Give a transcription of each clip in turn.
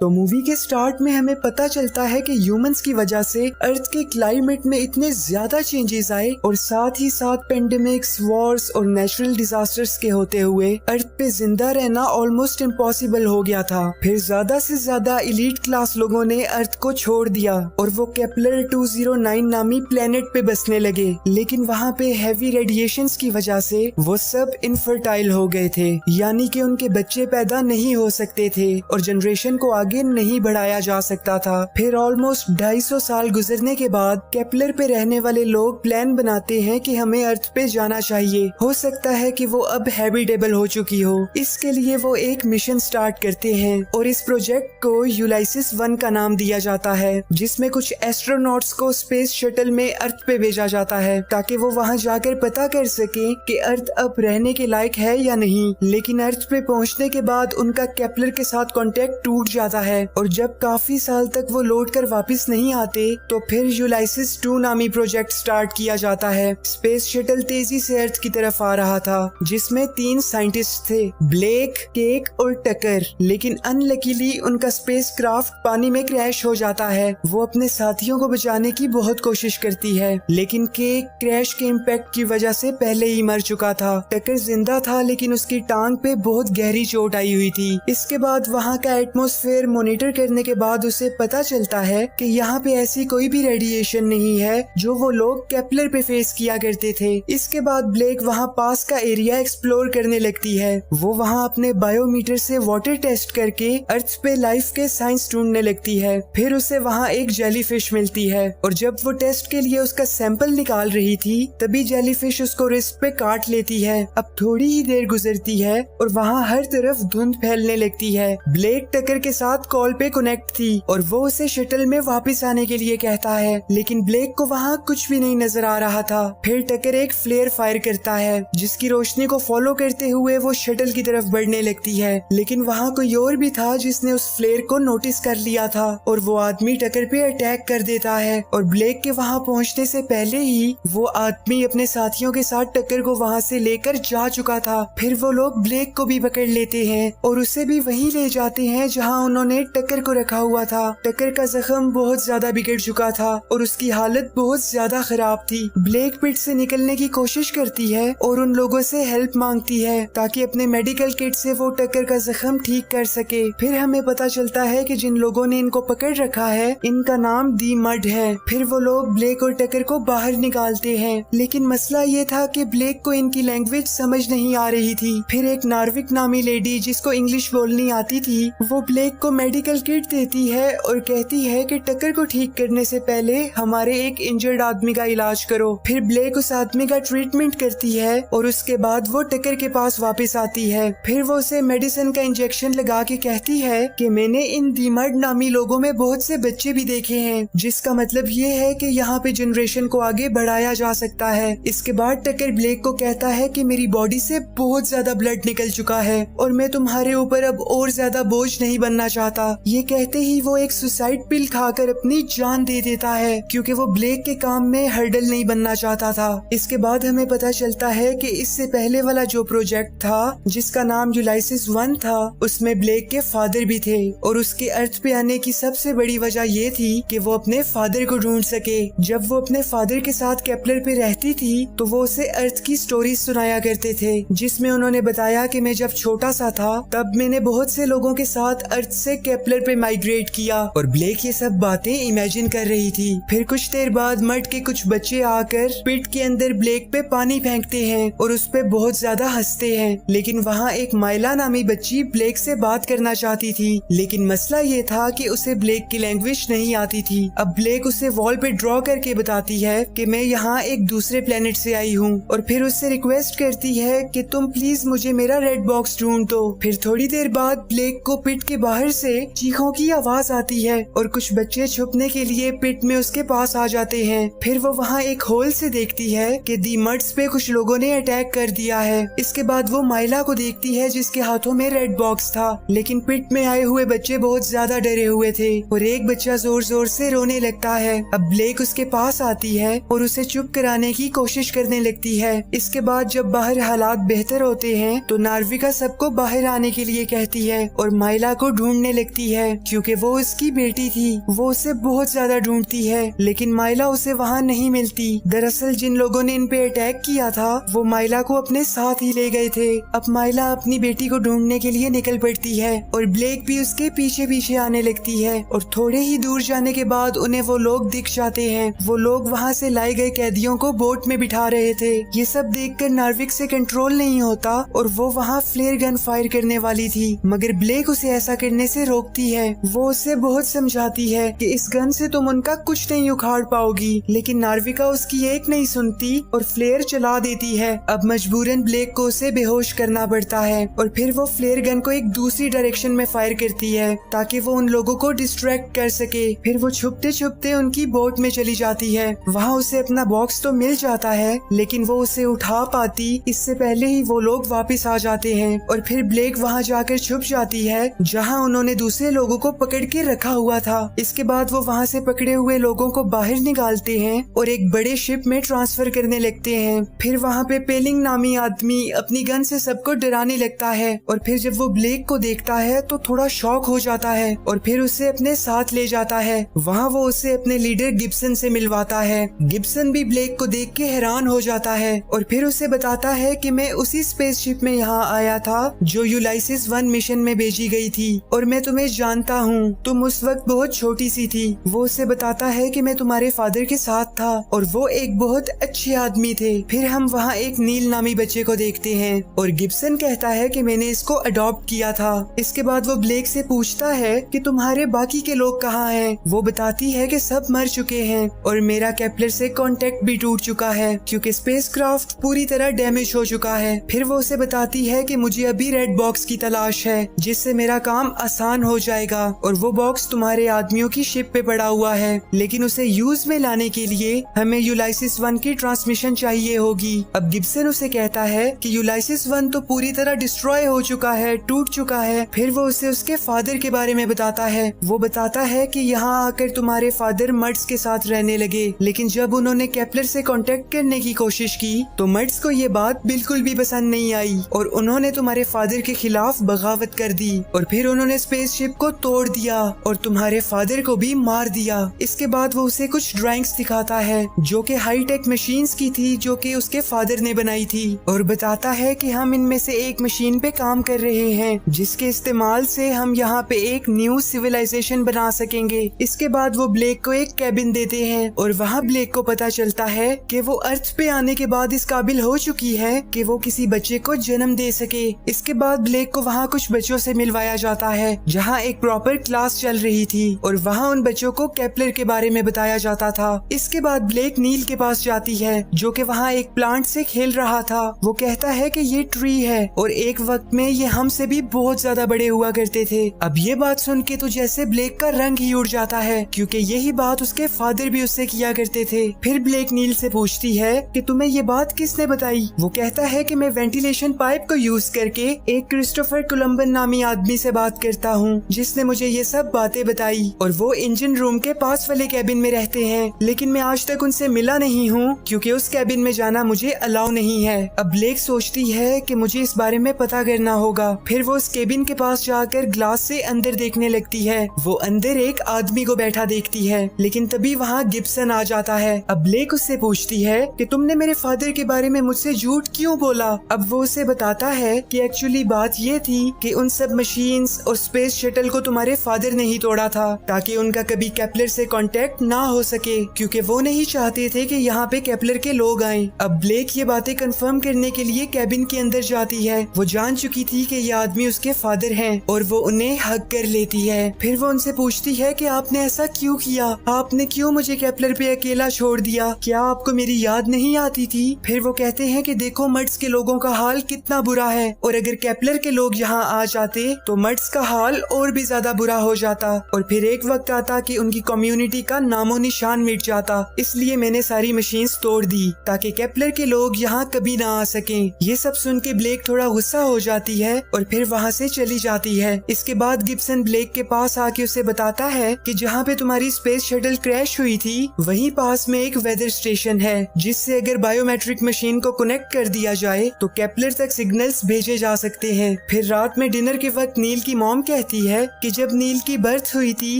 तो मूवी के स्टार्ट में हमें पता चलता है कि ह्यूमंस की वजह से अर्थ के क्लाइमेट में इतने ज्यादा चेंजेस आए और साथ ही साथ पेंडेमिक्स, वॉर्स और नेचुरल डिजास्टर्स के होते हुए अर्थ पे जिंदा रहना ऑलमोस्ट इम्पॉसिबल हो गया था। फिर ज्यादा से ज्यादा इलीट क्लास लोगों ने अर्थ को छोड़ दिया और वो केपलर 209 नामी प्लेनेट पे बसने लगे, लेकिन वहाँ पे हैवी रेडिएशंस की वजह से वो सब इनफर्टाइल हो गए थे, यानी कि उनके बच्चे पैदा नहीं हो सकते थे और जनरेशन को आगे नहीं बढ़ाया जा सकता था। फिर ऑलमोस्ट 250 साल गुजरने के बाद केपलर पे रहने वाले लोग प्लान बनाते हैं कि हमें अर्थ पे जाना चाहिए, हो सकता है कि वो अब हैबिटेबल हो चुकी हो। इसके लिए वो एक मिशन स्टार्ट करते हैं और इस प्रोजेक्ट को यूलाइसिस 1 का नाम दिया जाता है, जिसमें कुछ एस्ट्रोनॉट्स को स्पेस शटल में अर्थ पे भेजा जाता है ताकि वो वहाँ जाकर पता कर सके कि अर्थ अब रहने के लायक है या नहीं। लेकिन अर्थ पे पहुँचने के बाद उनका केपलर के साथ कांटेक्ट टूट जाता है और जब काफी साल तक वो लौट कर वापिस नहीं आते तो फिर यूलाइसिस 2 नामी प्रोजेक्ट स्टार्ट किया जाता है। स्पेस शटल तेजी से अर्थ की तरफ आ रहा था, जिसमें 3 साइंटिस्ट थे, ब्लेक, केक और टकर। लेकिन अनलकीली उनका स्पेस क्राफ्ट पानी में क्रैश हो जाता है। वो अपने साथियों को बचाने की बहुत कोशिश करती है, लेकिन केक क्रैश के इम्पैक्ट की वजह से पहले ही मर चुका था। टकर जिंदा था लेकिन उसकी टांग पे बहुत गहरी चोट आई हुई थी। इसके बाद वहाँ का एटमॉस्फेयर मॉनिटर करने के बाद उसे पता चलता है कि यहाँ पे ऐसी कोई भी रेडिएशन नहीं है जो वो लोग केपलर पे फेस किया करते थे। इसके बाद ब्लेक वहाँ पास का एरिया एक्सप्लोर करने लगती है। वो वहाँ अपने बायोमीटर से वाटर टेस्ट करके अर्थ पे लाइफ के साइंस ढूंढने लगती है। फिर उसे वहाँ एक जेलीफिश मिलती है और जब वो टेस्ट के लिए उसका सैंपल निकाल रही थी तभी जेलीफिश उसको रिस्ट पे काट लेती है। अब थोड़ी ही देर गुजरती है और वहाँ हर तरफ धुंध फैलने लगती है। ब्लेक टकर के साथ कॉल पे कनेक्ट थी और वो उसे शटल में वापस आने के लिए कहता है, लेकिन ब्लेक को वहाँ कुछ भी नहीं नजर आ रहा था। फिर टकर एक फ्लेयर फायर करता है जिसकी रोशनी को फॉलो करते हुए वो शटल की तरफ बढ़ने लगती है, लेकिन वहाँ कोई और भी था जिसने उस फ्लेयर को नोटिस कर लिया था और वो आदमी टकर पे अटैक कर देता है और ब्लेक के वहाँ पहुँचने से पहले ही वो आदमी अपने साथियों के साथ टकर को वहाँ से लेकर जा चुका था। फिर वो लोग ब्लेक को भी पकड़ लेते हैं और उसे भी वहीं ले जाते हैं जहाँ उन्होंने टकर को रखा हुआ था। टकर का जख्म बहुत ज्यादा बिगड़ चुका था और उसकी हालत बहुत ज्यादा खराब थी। ब्लेक पिट से निकलने की कोशिश करती है और उन लोगों से हेल्प मांगती है ताकि अपने मेडिकल किट से वो टकर का जख्म ठीक कर सके। फिर हमें पता चलता है कि जिन लोगों ने इनको पकड़ रखा है इनका नाम दी मड है। फिर वो लोग ब्लेक और टकर को बाहर निकालते हैं, लेकिन मसला ये था कि ब्लेक को इनकी लैंग्वेज समझ नहीं आ रही थी। फिर एक नार्विक नामी लेडी जिसको इंग्लिश बोलनी आती थी वो ब्लेक को मेडिकल किट देती है और कहती है कि टकर को ठीक करने से पहले हमारे एक इंजर्ड आदमी का इलाज करो। फिर ब्लेक उस आदमी का ट्रीटमेंट करती है और उसके बाद वो टकर के पास वापस आती है। फिर वो उसे मेडिसिन का इंजेक्शन लगा के कहती है कि मैंने इन दीमर्ड नामी लोगों में बहुत से बच्चे भी देखे हैं, जिसका मतलब ये है कि यहाँ पे जनरेशन को आगे बढ़ाया जा सकता है। इसके बाद टकर ब्लेक को कहता है कि मेरी बॉडी से बहुत ज्यादा ब्लड निकल चुका है और मैं तुम्हारे ऊपर अब और ज्यादा बोझ नहीं बनना चाहता। ये कहते ही वो एक सुसाइड पिल खाकर अपनी जान दे देता है क्योंकि वो ब्लेक के काम में हर्डल नहीं बनना चाहता था। इसके बाद हमें पता चलता है कि इससे पहले वाला जो प्रोजेक्ट था जिसका नाम यूलाइसिस 1 था उसमें ब्लेक के फादर भी थे और उसके अर्थ पे आने की सबसे बड़ी वजह ये थी कि वो अपने फादर को ढूंढ सके। जब वो अपने फादर के साथ केपलर पे रहती थी तो वो उसे अर्थ की स्टोरी सुनाया करते थे, जिसमें उन्होंने बताया कि मैं जब छोटा सा था तब मैंने बहुत से लोगों के साथ अर्थ से केपलर पे माइग्रेट किया और ब्लेक ये सब बातें इमेजिन कर रही थी। फिर कुछ देर बाद मड के कुछ बच्चे आकर पिट के अंदर ब्लेक पे पानी फेंकते हैं और उस पे बहुत ज्यादा हंसते हैं, लेकिन वहाँ एक माइला नामी बच्ची ब्लेक से बात करना चाहती थी, लेकिन मसला ये था कि उसे ब्लेक की लैंग्वेज नहीं आती थी। अब ब्लेक उसे वॉल पे ड्रॉ करके बताती है कि मैं यहाँ एक दूसरे प्लेनेट से आई हूँ और फिर उससे रिक्वेस्ट करती है कि तुम प्लीज मुझे मेरा रेड बॉक्स ढूंढ दो। फिर थोड़ी देर बाद ब्लेक को पिट के बाहर से चीखों की आवाज आती है और कुछ बच्चे छुपने के लिए पिट में उसके पास आ जाते हैं। फिर वो वहाँ एक होल से देखती है कि दी मड्स पे कुछ लोगों ने अटैक कर दिया है। इसके बाद वो माइला को देखती है जिसके हाथों में रेड बॉक्स था, लेकिन पिट में आए हुए बच्चे बहुत ज्यादा डरे हुए थे और एक बच्चा जोर जोर से रोने लगता है। अब ब्लेक उसके पास आती है और उसे चुप कराने की कोशिश करने लगती है। इसके बाद जब बाहर हालात बेहतर होते हैं तो नार्विका सबको बाहर आने के लिए कहती है और माइला को ढूंढने करने लगती है क्योंकि वो उसकी बेटी थी। वो उसे बहुत ज्यादा ढूंढती है लेकिन माइला उसे वहाँ नहीं मिलती। दरअसल जिन लोगों ने इन पे अटैक किया था वो माइला को अपने साथ ही ले गए थे। अब माइला अपनी बेटी को ढूंढने के लिए निकल पड़ती है और ब्लेक भी उसके पीछे पीछे आने लगती है और थोड़े ही दूर जाने के बाद उन्हें वो लोग दिख जाते हैं। वो लोग वहाँ से लाए गए कैदियों को बोट में बिठा रहे थे। ये सब देखकर नार्विक से कंट्रोल नहीं होता और वो वहाँ फ्लेयर गन फायर करने वाली थी, मगर ब्लेक उसे ऐसा करने से रोकती है। वो उसे बहुत समझाती है कि इस गन से तुम उनका कुछ नहीं उखाड़ पाओगी, लेकिन नार्विका उसकी एक नहीं सुनती और फ्लेयर चला देती है। अब मजबूरन ब्लेक को उसे बेहोश करना पड़ता है और फिर वो फ्लेयर गन को एक दूसरी डायरेक्शन में फायर करती है ताकि वो उन लोगों को डिस्ट्रैक्ट कर सके। फिर वो छुपते छुपते उनकी बोट में चली जाती है। वहाँ उसे अपना बॉक्स तो मिल जाता है लेकिन वो उसे उठा पाती इससे पहले ही वो लोग वापस आ जाते हैं और फिर ब्लेक वहाँ जाकर छुप जाती है जहाँ उन्होंने दूसरे लोगों को पकड़ के रखा हुआ था। इसके बाद वो वहाँ से पकड़े हुए लोगों को बाहर निकालते हैं और एक बड़े शिप में ट्रांसफर करने लगते हैं। फिर वहाँ पे पेलिंग नामी आदमी अपनी गन से सबको डराने लगता है और फिर जब वो ब्लेक को देखता है तो थोड़ा शॉक हो जाता है और फिर उसे अपने साथ ले जाता है। वहाँ वो उसे अपने लीडर गिब्सन से मिलवाता है। गिब्सन भी ब्लेक को देख के हैरान हो जाता है और फिर उसे बताता है कि मैं उसी स्पेसशिप में यहाँ आया था जो यूलाइसिस 1 मिशन में भेजी गई थी और मैं तुम्हें जानता हूँ, तुम उस वक्त बहुत छोटी सी थी। वो उसे बताता है कि मैं तुम्हारे फादर के साथ था और वो एक बहुत अच्छे आदमी थे। फिर हम वहाँ एक नील नामी बच्चे को देखते हैं और गिब्सन कहता है कि मैंने इसको अडॉप्ट किया था। इसके बाद वो ब्लेक से पूछता है कि तुम्हारे बाकी के लोग कहाँ हैं। वो बताती है कि सब मर चुके हैं और मेरा केपलर से कांटेक्ट भी टूट चुका है क्योंकि स्पेसक्राफ्ट पूरी तरह डैमेज हो चुका है। फिर वो उसे बताती है कि मुझे अभी रेड बॉक्स की तलाश है जिससे मेरा काम आसान हो जाएगा और वो बॉक्स तुम्हारे आदमियों की शिप पे पड़ा हुआ है, लेकिन उसे यूज में लाने के लिए हमें यूलाइसिस 1 की ट्रांसमिशन चाहिए होगी। अब गिब्सन उसे कहता है कि यूलाइसिस 1 तो पूरी तरह डिस्ट्रॉय हो चुका है, टूट चुका है। फिर वो उसे उसके फादर के बारे में बताता है। वो बताता है कि यहाँ आकर तुम्हारे फादर मर्ड्स के साथ रहने लगे, लेकिन जब उन्होंने केपलर से कांटेक्ट करने की कोशिश की तो मर्ड्स को ये बात बिल्कुल भी पसंद नहीं आई और उन्होंने तुम्हारे फादर के खिलाफ बगावत कर दी और फिर उन्होंने स्पेसशिप को तोड़ दिया और तुम्हारे फादर को भी मार दिया। इसके बाद वो उसे कुछ ड्राइंग्स दिखाता है जो कि हाई टेक मशीन्स की थी जो कि उसके फादर ने बनाई थी और बताता है कि हम इनमें से एक मशीन पे काम कर रहे हैं जिसके इस्तेमाल से हम यहाँ पे एक न्यू सिविलाइजेशन बना सकेंगे। इसके बाद वो ब्लेक को एक कैबिन देते हैं और वहाँ ब्लेक को पता चलता है कि वो अर्थ पे आने के बाद इस काबिल हो चुकी है कि वो किसी बच्चे को जन्म दे सके। इसके बाद ब्लेक को वहाँ कुछ बच्चों से मिलवाया जाता है जहाँ एक प्रॉपर क्लास चल रही थी और वहाँ उन बच्चों को केपलर के बारे में बताया जाता था। इसके बाद ब्लेक नील के पास जाती है जो कि वहाँ एक प्लांट से खेल रहा था। वो कहता है कि ये ट्री है और एक वक्त में ये हमसे भी बहुत ज्यादा बड़े हुआ करते थे। अब ये बात सुन के तो जैसे ब्लेक का रंग ही उड़ जाता है क्योंकि यही बात उसके फादर भी उससे किया करते थे। फिर ब्लेक नील से पूछती है कि तुम्हें ये बात किसने बताई। वो कहता है कि मैं वेंटिलेशन पाइप को यूज करके एक क्रिस्टोफर कोलंबन नामी आदमी से बात करता हूँ जिसने मुझे ये सब बातें बताई और वो इंजन रूम के पास वाले कैबिन में रहते हैं, लेकिन मैं आज तक उनसे मिला नहीं हूँ क्योंकि उस कैबिन में जाना मुझे अलाउ नहीं है। अब ब्लेक सोचती है कि मुझे इस बारे में पता करना होगा। फिर वो उस कैबिन के पास जाकर ग्लास से अंदर देखने लगती है। वो अंदर एक आदमी को बैठा देखती है लेकिन तभी वहाँ गिब्सन आ जाता है। अब ब्लेक उससे पूछती है कि तुमने मेरे फादर के बारे में मुझसे झूठ क्यों बोला। अब वो उसे बताता है कि एक्चुअली बात ये थी कि उन सब मशीन्स और स्पेस शटल को तुम्हारे फादर ने ही तोड़ा था ताकि उनका कभी केपलर से कांटेक्ट ना हो सके क्योंकि वो नहीं चाहते थे कि यहाँ पे केपलर के लोग आएं। अब ब्लेक ये बातें कंफर्म करने के लिए कैबिन के अंदर जाती है। वो जान चुकी थी कि ये आदमी उसके फादर हैं और वो उन्हें हक कर लेती है। फिर वो उनसे पूछती है कि आपने ऐसा क्यों किया, आपने क्यों मुझे केपलर पे अकेला छोड़ दिया, क्या आपको मेरी याद नहीं आती थी। फिर वो कहते हैं कि देखो मर्ड्स के लोगों का हाल कितना बुरा है और अगर केपलर के लोग यहाँ आ जाते तो मर्ड्स का हाल और भी ज्यादा बुरा हो जाता और फिर एक वक्त आता कि उनकी कम्युनिटी का नामो निशान मिट जाता। इसलिए मैंने सारी मशीन्स तोड़ दी ताकि केपलर के लोग यहाँ कभी ना आ सकें। ये सब सुन के ब्लेक थोड़ा गुस्सा हो जाती है और फिर वहाँ से चली जाती है। इसके बाद गिब्सन ब्लेक के पास आके उसे बताता है कि जहाँ पे तुम्हारी स्पेस शटल क्रैश हुई थी वहीं पास में एक वेदर स्टेशन है जिससे अगर बायोमेट्रिक मशीन को कनेक्ट कर दिया जाए तो केपलर तक सिग्नल्स भेजे जा सकते हैं। फिर रात में डिनर के वक्त नील की मॉम कहती है कि जब नील की बर्थ हुई थी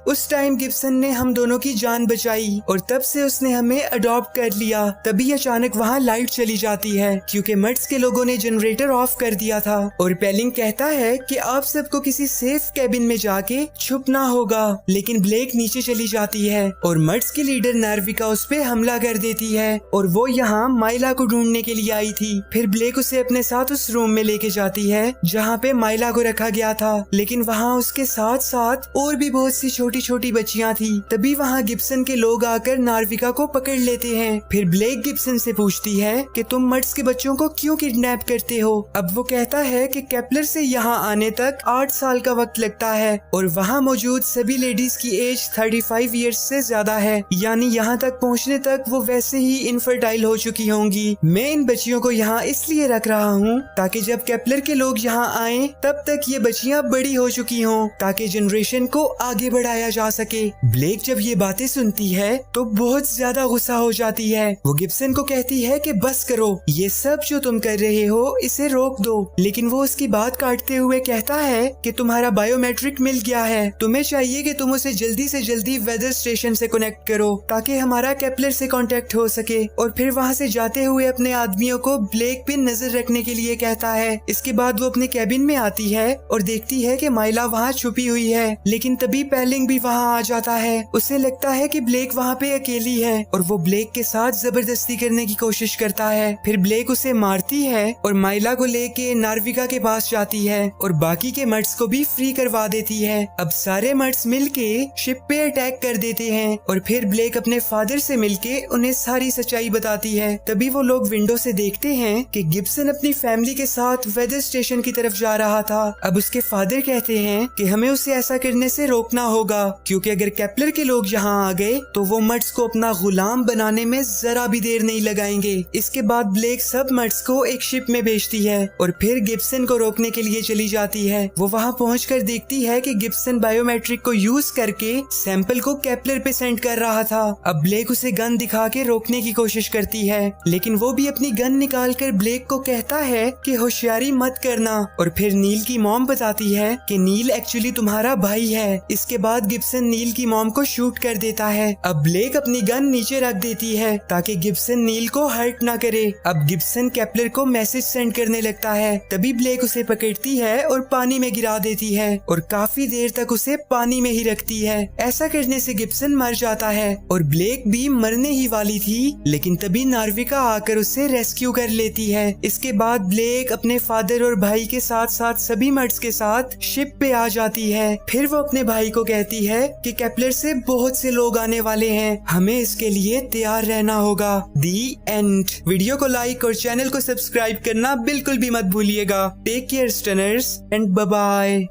उस टाइम गिब्सन ने हम दोनों की जान बचाई और तब से उसने हमें अडॉप्ट कर लिया। तभी अचानक वहाँ लाइट चली जाती है क्योंकि मर्ड्स के लोगों ने जनरेटर ऑफ कर दिया था और पेलिंग कहता है कि आप सबको किसी सेफ कैबिन में जाके छुपना होगा। लेकिन ब्लेक नीचे चली जाती है और मर्ड्स की लीडर नार्विका उस पे हमला कर देती है और वो यहाँ माइला को ढूंढने के लिए आई थी। फिर ब्लेक उसे अपने साथ उस रूम में लेके जाती है जहाँ पे माइला को रखा गया था, लेकिन वहाँ उसके साथ साथ और भी बहुत सी छोटी छोटी बच्चियाँ थी। तभी वहाँ गिब्सन के लोग आकर नार्विका को पकड़ लेते हैं। फिर ब्लेक गिब्सन से पूछती है कि तुम मर्ड्स के बच्चों को क्यों किडनैप करते हो। अब वो कहता है कि केपलर से यहाँ आने तक 8 साल का वक्त लगता है और वहाँ मौजूद सभी लेडीज की एज 35 ईयर्स से ज्यादा है, यानी यहाँ तक पहुँचने तक वो वैसे ही इनफर्टाइल हो चुकी होंगी। मैं इन बच्चियों को यहाँ इसलिए रख रहा हूँ ताकि जब केपलर के लोग यहाँ आए तब तक ये बच्चियाँ बड़ी हो चुकी हों ताकि जनरेशन को आगे बढ़ाया जा सके। ब्लेक जब ये बातें सुनती है तो बहुत ज्यादा गुस्सा हो जाती है। वो गिब्सन को कहती है कि बस करो, ये सब जो तुम कर रहे हो इसे रोक दो, लेकिन वो उसकी बात काटते हुए कहता है कि तुम्हारा बायोमेट्रिक मिल गया है, तुम्हें चाहिए कि तुम उसे जल्दी से जल्दी वेदर स्टेशन से कनेक्ट करो ताकि हमारा केपलर से कांटेक्ट हो सके। और फिर वहाँ से जाते हुए अपने आदमियों को ब्लेक पे नजर रखने के लिए कहता है। इसके बाद वो अपने कैबिन में आती है और देखती है कि माइला वहाँ छुपी हुई है, लेकिन तभी पेलिंग भी वहाँ आ जाता है। उसे लगता है कि ब्लेक वहाँ पे अकेली है और वो ब्लेक के साथ जबरदस्ती करने की कोशिश करता है। फिर ब्लेक उसे मारती है और माइला को लेके नार्विका के पास जाती है और बाकी के मर्ड्स को भी फ्री करवा देती है। अब सारे मर्ड्स मिलके शिप पे अटैक कर देते हैं और फिर ब्लेक अपने फादर से मिलके उन्हें सारी सच्चाई बताती है। तभी वो लोग विंडो से देखते हैं कि गिब्सन अपनी फैमिली के साथ वेदर स्टेशन की तरफ जा रहा था। अब उसके फादर कहते हैं कि हमें उसे ऐसा करने से रोकना होगा क्योंकि अगर केपलर के लोग यहाँ आ गए तो वो मर्ड्स को अपना गुलाम बनाने में जरा भी देर नहीं लगाएंगे। इसके बाद ब्लेक सब मर्ड्स को एक शिप में भेजती है और फिर गिब्सन को रोकने के लिए चली जाती है। वो वहाँ पहुँचकर देखती है कि गिब्सन बायोमेट्रिक को यूज करके सैंपल को केपलर पे सेंड कर रहा था। अब ब्लेक उसे गन दिखा के रोकने की कोशिश करती है, लेकिन वो भी अपनी गन निकाल कर ब्लेक को कहता है कि होशियारी मत करना। और फिर नील की मॉम बताती है कि नील एक्चुअली तुम्हारा भाई है। इसके बाद गिब्सन नील की मॉम को शूट कर देता है। अब ब्लेक अपनी गन नीचे रख देती है ताकि गिब्सन नील को हर्ट ना करे। अब गिब्सन केपलर को मैसेज सेंड करने लगता है। तभी ब्लेक उसे पकड़ती है और पानी में गिरा देती है और काफी देर तक उसे पानी में ही रखती है। ऐसा करने से गिब्सन मर जाता है और ब्लेक भी मरने ही वाली थी, लेकिन तभी नार्विका आकर उसे रेस्क्यू कर लेती है। इसके बाद ब्लेक अपने फादर और भाई के साथ साथ सभी मर्ड्स के साथ शिप पे आ जाती है। फिर वो अपने भाई को कहती है कि केपलर से बहुत से लोग आने वाले हैं, हमें इसके लिए तैयार रहना होगा। The end. वीडियो को लाइक और चैनल को सब्सक्राइब करना बिल्कुल भी मत भूलिएगा। Take care stunners and bye bye.